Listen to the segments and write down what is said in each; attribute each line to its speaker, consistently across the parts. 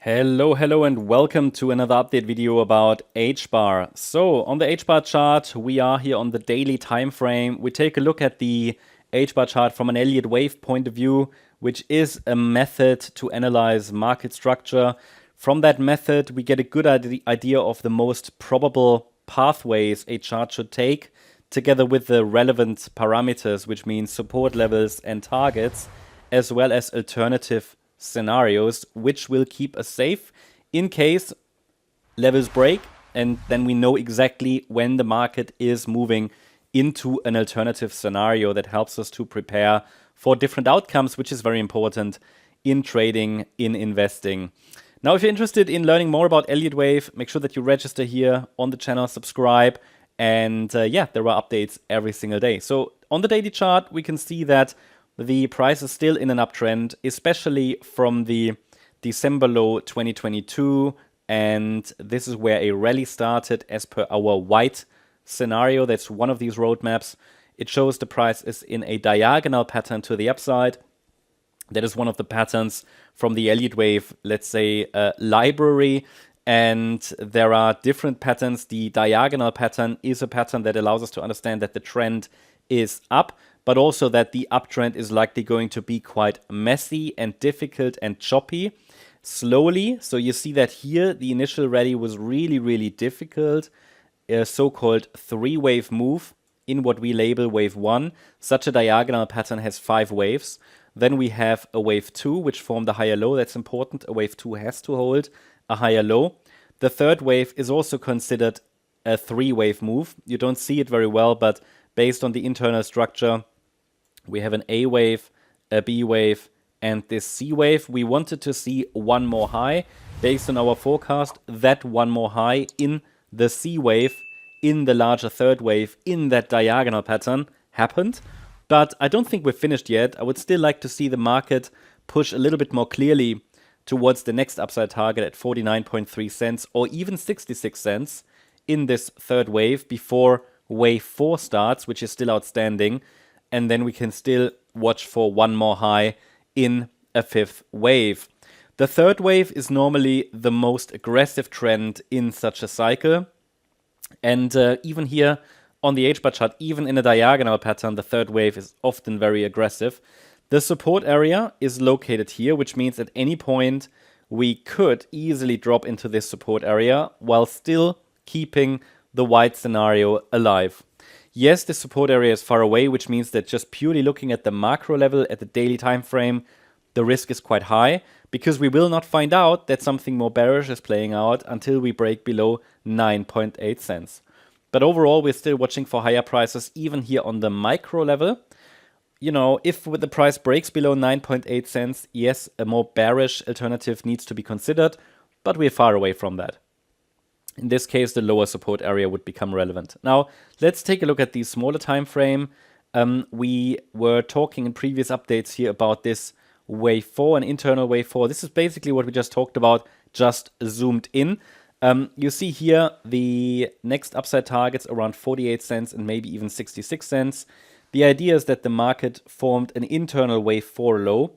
Speaker 1: Hello, and welcome to another update video about HBAR. So on the HBAR chart, we are here on the daily time frame. We take a look at the HBAR chart from an Elliott wave point of view, which is a method to analyze market structure. From that method, we get a good idea of the most probable pathways a chart should take, together with the relevant parameters, which means support levels and targets, as well as alternative scenarios, which will keep us safe in case levels break, and then we know exactly when the market is moving into an alternative scenario that helps us to prepare for different outcomes, which is very important in trading, in investing. Now, if you're interested in learning more about Elliott Wave, make sure that you register here on the channel, subscribe, and there are updates every single day. So on the daily chart, we can see that the price is still in an uptrend, especially from the December low 2022. And this is where a rally started as per our white scenario. That's one of these roadmaps. It shows the price is in a diagonal pattern to the upside. That is one of the patterns from the Elliott Wave, let's say, library. And there are different patterns. The diagonal pattern is a pattern that allows us to understand that the trend is up, but also that the uptrend is likely going to be quite messy and difficult and choppy slowly. So you see that here the initial rally was really difficult, a so-called three-wave move in what we label wave 1. Such a diagonal pattern has 5 waves. Then we have a wave 2, which formed a higher low. That's important. A wave 2 has to hold a higher low. The third wave is also considered a 3-wave move. You don't see it very well, but based on the internal structure, we have an A wave, a B wave, and this C wave. We wanted to see one more high. Based on our forecast, that one more high in the C wave, in the larger third wave, in that diagonal pattern happened. But I don't think we're finished yet. I would still like to see the market push a little bit more clearly towards the next upside target at 49.3 cents or even 66 cents in this third wave before wave 4 starts, which is still outstanding. And then we can still watch for one more high in a 5th wave. The third wave is normally the most aggressive trend in such a cycle. And even here on the HBAR chart, even in a diagonal pattern, the third wave is often very aggressive. The support area is located here, which means at any point we could easily drop into this support area while still keeping the white scenario alive. Yes, the support area is far away, which means that just purely looking at the macro level, at the daily time frame, the risk is quite high, because we will not find out that something more bearish is playing out until we break below 9.8 cents. But overall, we're still watching for higher prices, even here on the micro level. You know, if the price breaks below 9.8 cents, yes, a more bearish alternative needs to be considered, but we're far away from that. In this case, the lower support area would become relevant. Now, let's take a look at the smaller time frame. We were talking in previous updates here about this wave 4, an internal wave 4. This is basically what we just talked about, just zoomed in. You see here the next upside targets around 48 cents and maybe even 66 cents. The idea is that the market formed an internal wave 4 low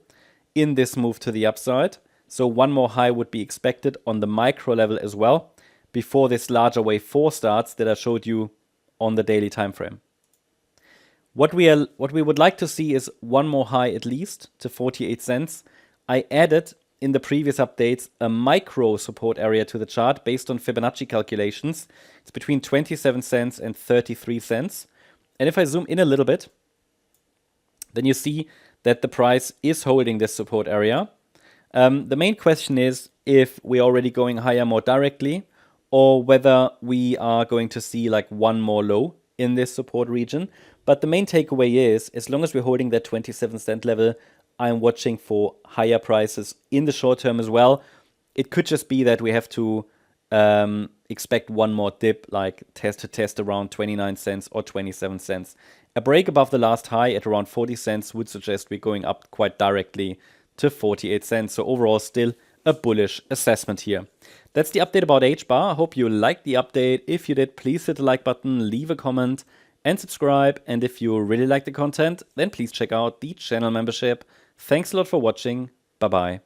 Speaker 1: in this move to the upside. So one more high would be expected on the micro level as well, before this larger wave 4 starts that I showed you on the daily time frame. What we would like to see is one more high at least to 48 cents. I added in the previous updates a micro support area to the chart based on Fibonacci calculations. It's between 27 cents and 33 cents. And if I zoom in a little bit, then you see that the price is holding this support area. The main question is if we're already going higher more directly, or whether we are going to see like one more low in this support region. But the main takeaway is, as long as we're holding that 27 cent level, I'm watching for higher prices in the short term as well. It could just be that we have to expect one more dip, like test around 29 cents or 27 cents. A break above the last high at around 40 cents would suggest we're going up quite directly to 48 cents. So overall, still a bullish assessment here. That's the update about HBAR. I hope you liked the update. If you did, please hit the like button, leave a comment, and subscribe. And if you really like the content, then please check out the channel membership. Thanks a lot for watching. Bye-bye.